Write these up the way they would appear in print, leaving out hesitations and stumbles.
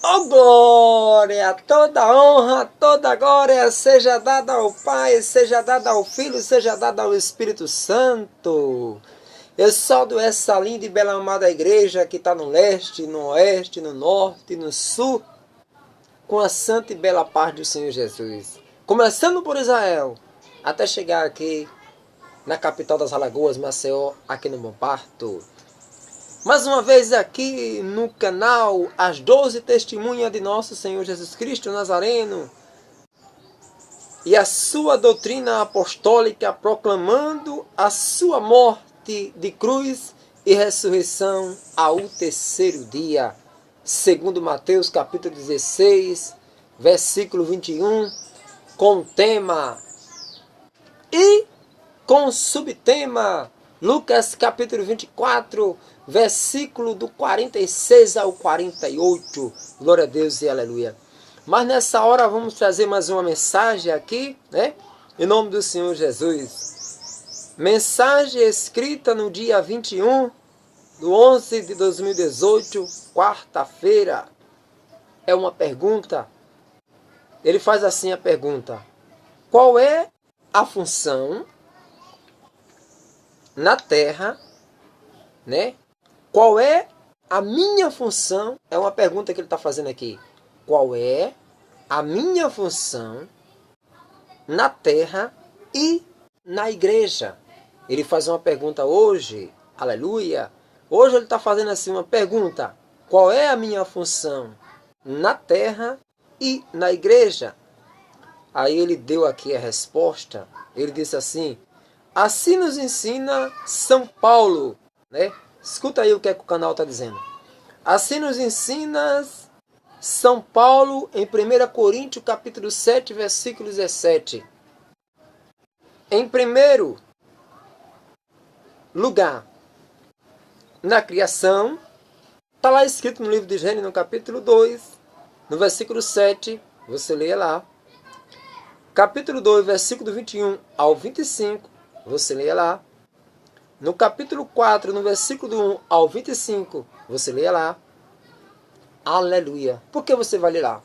Oh glória, toda honra, toda glória seja dada ao Pai, seja dada ao Filho, seja dada ao Espírito Santo. Eu saldo essa linda e bela amada igreja que está no leste, no oeste, no norte, no sul, com a santa e bela paz do Senhor Jesus. Começando por Israel, até chegar aqui na capital das Alagoas, Maceió, aqui no Bom Parto. Mais uma vez aqui no canal, as 12 testemunhas de nosso Senhor Jesus Cristo Nazareno e a sua doutrina apostólica proclamando a sua morte de cruz e ressurreição ao terceiro dia. Segundo Mateus capítulo 16, versículo 21, com tema e com subtema Lucas capítulo 24, versículo do 46 ao 48. Glória a Deus e aleluia. Mas nessa hora vamos trazer mais uma mensagem aqui, né? Em nome do Senhor Jesus. Mensagem escrita no dia 21 do 11 de 2018, quarta-feira. É uma pergunta. Ele faz assim a pergunta: qual é a função na Terra, né? Qual é a minha função? É uma pergunta que ele está fazendo aqui. Qual é a minha função na Terra e na igreja? Ele faz uma pergunta hoje, aleluia. Hoje ele está fazendo assim uma pergunta: qual é a minha função na Terra e na igreja? Aí ele deu aqui a resposta. Ele disse assim: assim nos ensina São Paulo, né? Escuta aí o que é que o canal está dizendo. Assim nos ensina São Paulo em 1 Coríntios capítulo 7, versículo 17. Em primeiro lugar, na criação, está lá escrito no livro de Gênesis, no capítulo 2, no versículo 7, você leia lá. Capítulo 2, versículo 21 ao 25, você leia lá. No capítulo 4, no versículo do 1 ao 25, você leia lá. Aleluia. Por que você vai ler lá?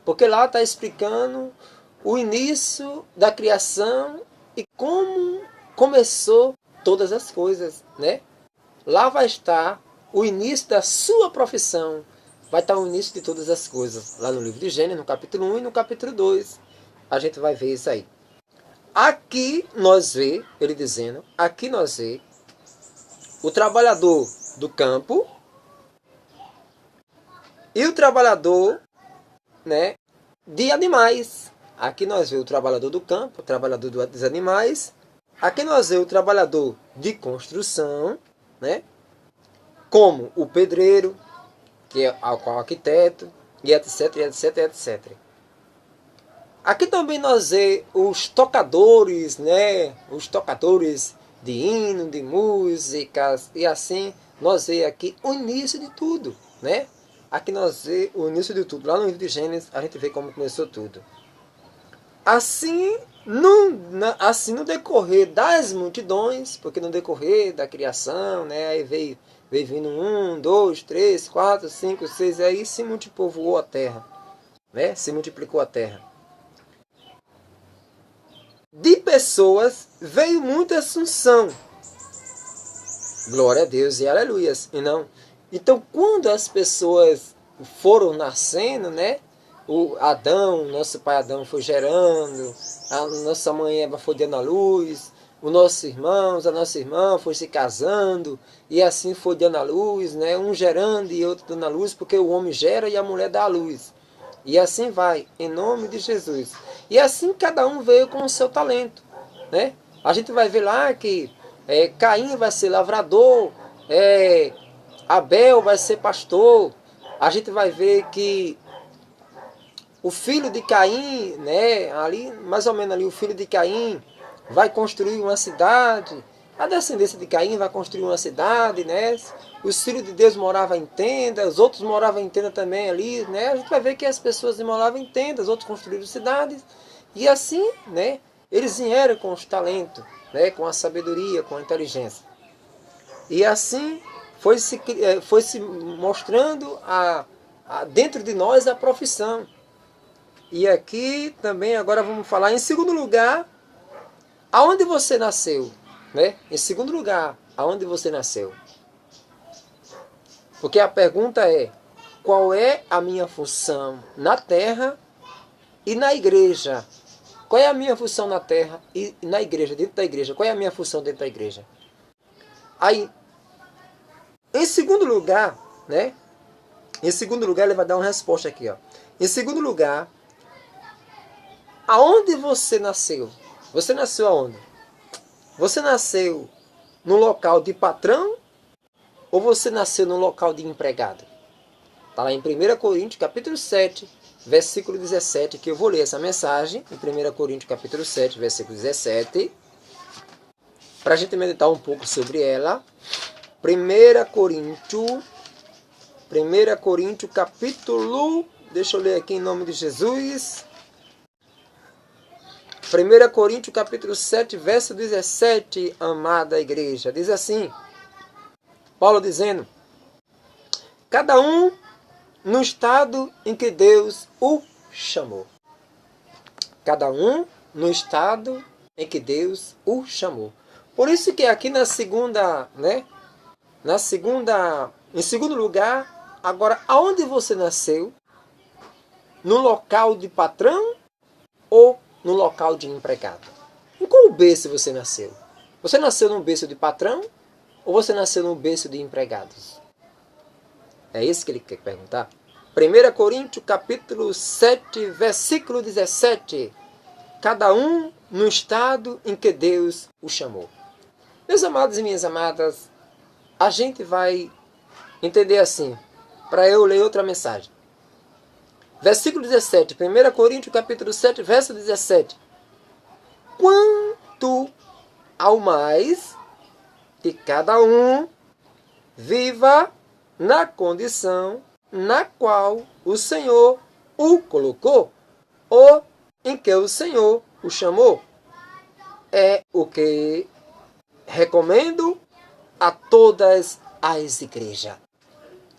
Porque lá está explicando o início da criação e como começou todas as coisas, né? Lá vai estar o início da sua profissão. Vai estar o início de todas as coisas. Lá no livro de Gênesis, no capítulo 1 e no capítulo 2. A gente vai ver isso aí. Aqui nós vê, ele dizendo, aqui nós vê o trabalhador do campo e o trabalhador, né, de animais. Aqui nós vê o trabalhador do campo, o trabalhador dos animais. Aqui nós vê o trabalhador de construção, né, como o pedreiro, que é o arquiteto, e etc, etc, etc. Aqui também nós vemos os tocadores, né? Os tocadores de hino, de músicas, e assim nós vemos aqui o início de tudo, né? Aqui nós vemos o início de tudo. Lá no livro de Gênesis a gente vê como começou tudo. Assim no decorrer das multidões, porque no decorrer da criação, né? Aí veio vindo 1, 2, 3, 4, 5, 6, aí se multiplicou a terra, né? Se multiplicou a terra. De pessoas veio muita assunção. Glória a Deus e aleluias. E não. Então, quando as pessoas foram nascendo, né? O Adão, nosso pai Adão foi gerando, a nossa mãe Eva foi dando a luz, os nossos irmãos, a nossa irmã foi se casando, e assim foi dando a luz, né? Um gerando e outro dando a luz, porque o homem gera e a mulher dá a luz. E assim vai, em nome de Jesus. E assim cada um veio com o seu talento, né? A gente vai ver lá que Caim vai ser lavrador, Abel vai ser pastor. A gente vai ver que o filho de Caim, né, ali, mais ou menos ali, o filho de Caim vai construir uma cidade. A descendência de Caim vai construir uma cidade, né? Os filhos de Deus moravam em tendas, os outros moravam em tenda também ali, né? A gente vai ver que as pessoas moravam em tendas, outros construíram cidades. E assim, né? Eles vieram com os talentos, né? Com a sabedoria, com a inteligência. E assim foi se mostrando dentro de nós a profissão. E aqui também agora vamos falar em segundo lugar, aonde você nasceu, né? Em segundo lugar, aonde você nasceu. Porque a pergunta é, qual é a minha função na terra e na igreja? Qual é a minha função na terra e na igreja, dentro da igreja? Qual é a minha função dentro da igreja? Aí, em segundo lugar, né? Em segundo lugar, ele vai dar uma resposta aqui, ó. Em segundo lugar, aonde você nasceu? Você nasceu aonde? Você nasceu no local de patrão ou você nasceu no local de empregado? Está lá em 1 Coríntios, capítulo 7, versículo 17, que eu vou ler essa mensagem, em 1 Coríntios, capítulo 7, versículo 17, para a gente meditar um pouco sobre ela. 1 Coríntios, capítulo, deixa eu ler aqui em nome de Jesus. 1 Coríntios, capítulo 7, verso 17, amada igreja, diz assim, Paulo dizendo, cada um no estado em que Deus o chamou. Cada um no estado em que Deus o chamou. Por isso que aqui na segunda, né? Em segundo lugar, agora, aonde você nasceu? No local de patrão ou no local de empregado? Em qual berço você nasceu? Você nasceu num berço de patrão ou você nasceu num berço de empregados? É isso que ele quer perguntar. 1 Coríntios, capítulo 7, versículo 17. Cada um no estado em que Deus o chamou. Meus amados e minhas amadas, a gente vai entender assim, para eu ler outra mensagem. Versículo 17, 1 Coríntios, capítulo 7, verso 17. Quanto ao mais que cada um viva na condição na qual o Senhor o colocou, ou em que o Senhor o chamou. É o que recomendo a todas as igrejas.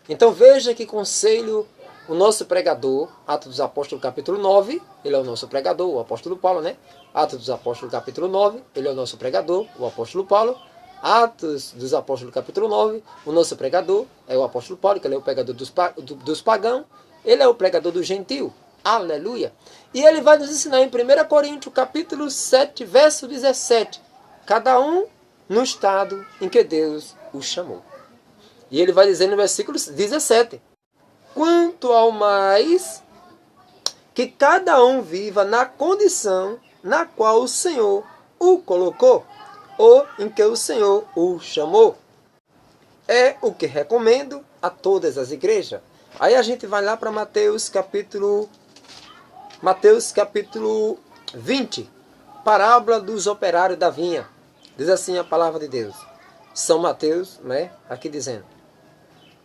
Então veja que conselho o nosso pregador, Atos dos Apóstolos capítulo 9, ele é o nosso pregador, o apóstolo Paulo, né? Atos dos Apóstolos capítulo 9, ele é o nosso pregador, o apóstolo Paulo. Atos dos Apóstolos capítulo 9, o nosso pregador é o apóstolo Paulo, que ele é o pregador dos pagãos, ele é o pregador do gentil. Aleluia! E ele vai nos ensinar em 1 Coríntios capítulo 7, verso 17, cada um no estado em que Deus o chamou. E ele vai dizer no versículo 17, quanto ao mais que cada um viva na condição na qual o Senhor o colocou, ou em que o Senhor o chamou. É o que recomendo a todas as igrejas. Aí a gente vai lá para Mateus capítulo 20, parábola dos operários da vinha. Diz assim a palavra de Deus. São Mateus, né, aqui dizendo.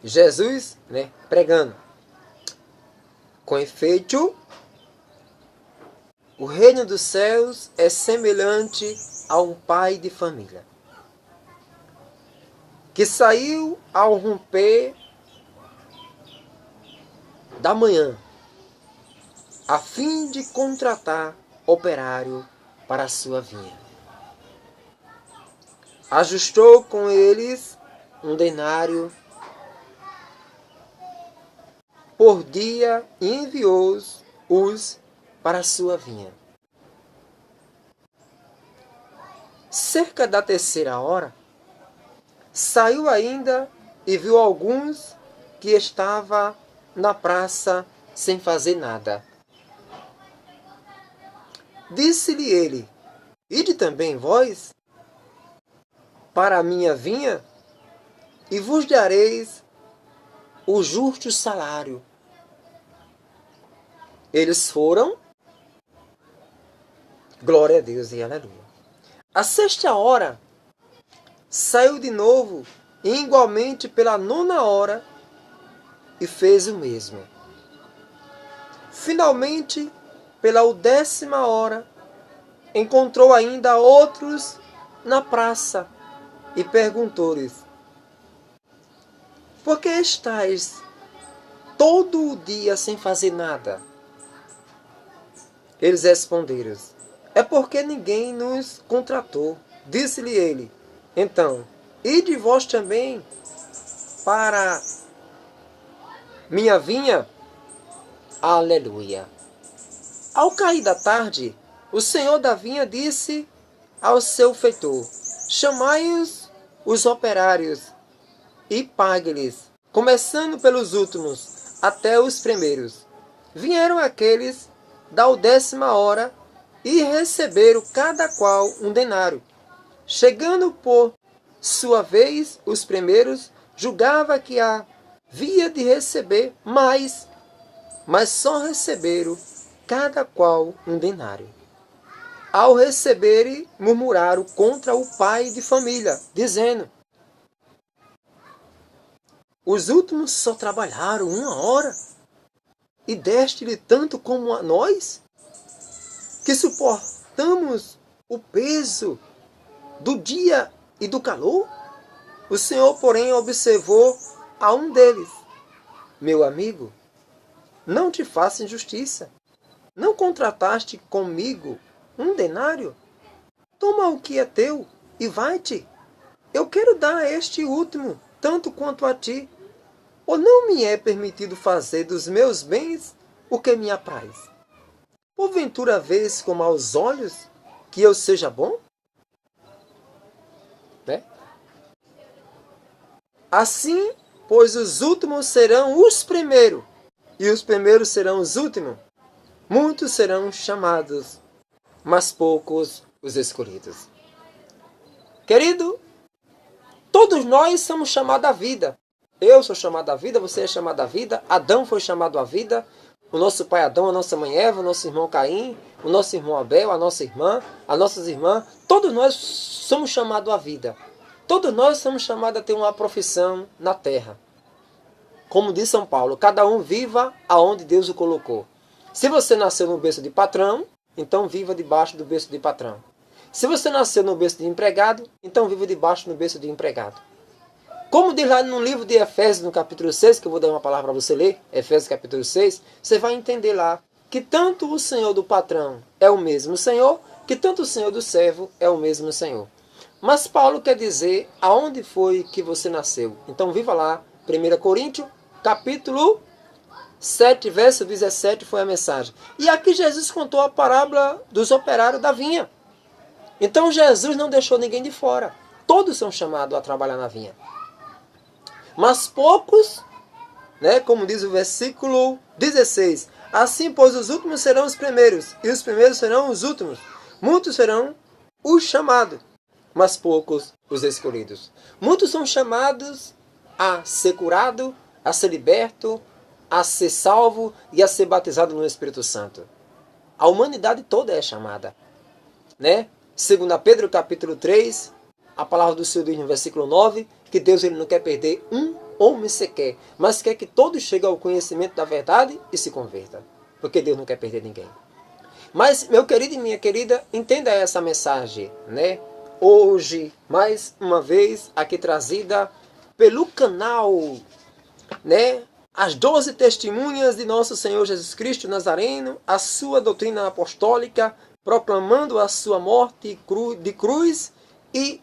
Jesus, né, pregando. Com efeito, o reino dos céus é semelhante a um pai de família, que saiu ao romper da manhã, a fim de contratar operário para a sua vinha. Ajustou com eles um denário por dia e enviou-os para a sua vinha. Cerca da terceira hora, saiu ainda e viu alguns que estavam na praça sem fazer nada. Disse-lhe ele, ide também vós para a minha vinha, e vos dareis o justo salário. Eles foram, glória a Deus e aleluia. À sexta hora, saiu de novo, e igualmente pela nona hora, e fez o mesmo. Finalmente, pela 10ª hora, encontrou ainda outros na praça, e perguntou-lhes, por que estáis todo o dia sem fazer nada? Eles responderam: é porque ninguém nos contratou. Disse-lhe ele: então, ide vós também para minha vinha? Aleluia. Ao cair da tarde, o senhor da vinha disse ao seu feitor: chamai os operários e pague-lhes, começando pelos últimos até os primeiros. Vieram aqueles da 10ª hora e receberam cada qual um denário. Chegando por sua vez os primeiros, julgava que havia de receber mais, mas só receberam cada qual um denário. Ao receberem, murmuraram contra o pai de família, dizendo: os últimos só trabalharam 1 hora, e deste-lhe tanto como a nós, que suportamos o peso do dia e do calor? O Senhor, porém, observou a um deles: meu amigo, não te faça injustiça. Não contrataste comigo um denário? Toma o que é teu e vai-te. Eu quero dar a este último, tanto quanto a ti. Ou não me é permitido fazer dos meus bens o que me apraz? Porventura vês com maus olhos que eu seja bom? Né? Assim, pois os últimos serão os primeiros, e os primeiros serão os últimos. Muitos serão chamados, mas poucos os escolhidos. Querido, todos nós somos chamados à vida. Eu sou chamado à vida, você é chamado à vida, Adão foi chamado à vida, o nosso pai Adão, a nossa mãe Eva, o nosso irmão Caim, o nosso irmão Abel, a nossa irmã, as nossas irmãs, todos nós somos chamados à vida. Todos nós somos chamados a ter uma profissão na terra. Como diz São Paulo, cada um viva aonde Deus o colocou. Se você nasceu no berço de patrão, então viva debaixo do berço de patrão. Se você nasceu no berço de empregado, então viva debaixo do berço de empregado. Como diz lá no livro de Efésios, no capítulo 6, que eu vou dar uma palavra para você ler, Efésios capítulo 6, você vai entender lá que tanto o Senhor do patrão é o mesmo Senhor, que tanto o Senhor do servo é o mesmo Senhor. Mas Paulo quer dizer aonde foi que você nasceu. Então viva lá, 1 Coríntios, capítulo 7, verso 17 foi a mensagem. E aqui Jesus contou a parábola dos operários da vinha. Então Jesus não deixou ninguém de fora. Todos são chamados a trabalhar na vinha. Mas poucos, né, como diz o versículo 16, assim pois os últimos serão os primeiros, e os primeiros serão os últimos. Muitos serão os chamados, mas poucos os escolhidos. Muitos são chamados a ser curado, a ser liberto, a ser salvo e a ser batizado no Espírito Santo. A humanidade toda é chamada, né? Segundo Pedro capítulo 3, a palavra do Senhor diz no versículo 9, que Deus ele não quer perder um homem sequer, mas quer que todos cheguem ao conhecimento da verdade e se convertam. Porque Deus não quer perder ninguém. Mas, meu querido e minha querida, entenda essa mensagem, né? Hoje, mais uma vez, aqui trazida pelo canal, né? As 12 testemunhas de nosso Senhor Jesus Cristo Nazareno, a sua doutrina apostólica, proclamando a sua morte de cruz e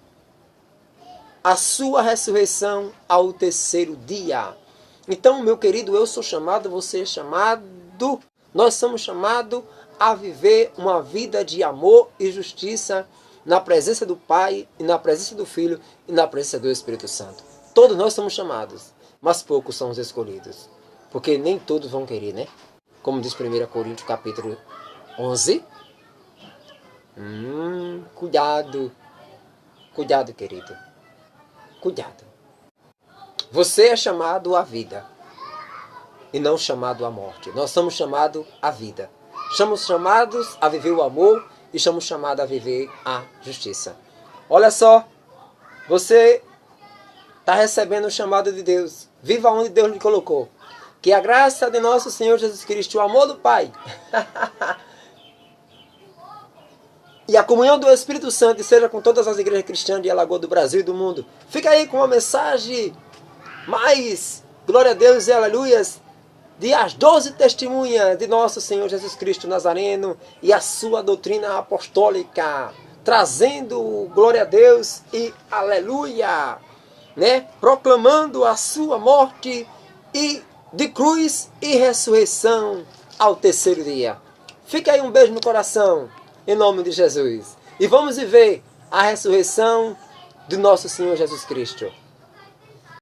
a sua ressurreição ao 3º dia. Então, meu querido, eu sou chamado, você é chamado, nós somos chamados a viver uma vida de amor e justiça na presença do Pai, e na presença do Filho, e na presença do Espírito Santo. Todos nós somos chamados, mas poucos são os escolhidos. Porque nem todos vão querer, né? Como diz 1 Coríntios capítulo 11. Cuidado. Cuidado, querido. Cuidado. Você é chamado à vida e não chamado à morte. Nós somos chamados à vida. Somos chamados a viver o amor e somos chamados a viver a justiça. Olha só, você está recebendo o chamado de Deus. Viva onde Deus lhe colocou. Que a graça de nosso Senhor Jesus Cristo, o amor do Pai e a comunhão do Espírito Santo seja com todas as igrejas cristãs de Alagoas do Brasil e do mundo. Fica aí com uma mensagem mais, glória a Deus e aleluias, de as 12 testemunhas de nosso Senhor Jesus Cristo Nazareno e a sua doutrina apostólica, trazendo glória a Deus e aleluia, né? Proclamando a sua morte e de cruz e ressurreição ao terceiro dia. Fica aí um beijo no coração, em nome de Jesus. E vamos viver a ressurreição de nosso Senhor Jesus Cristo.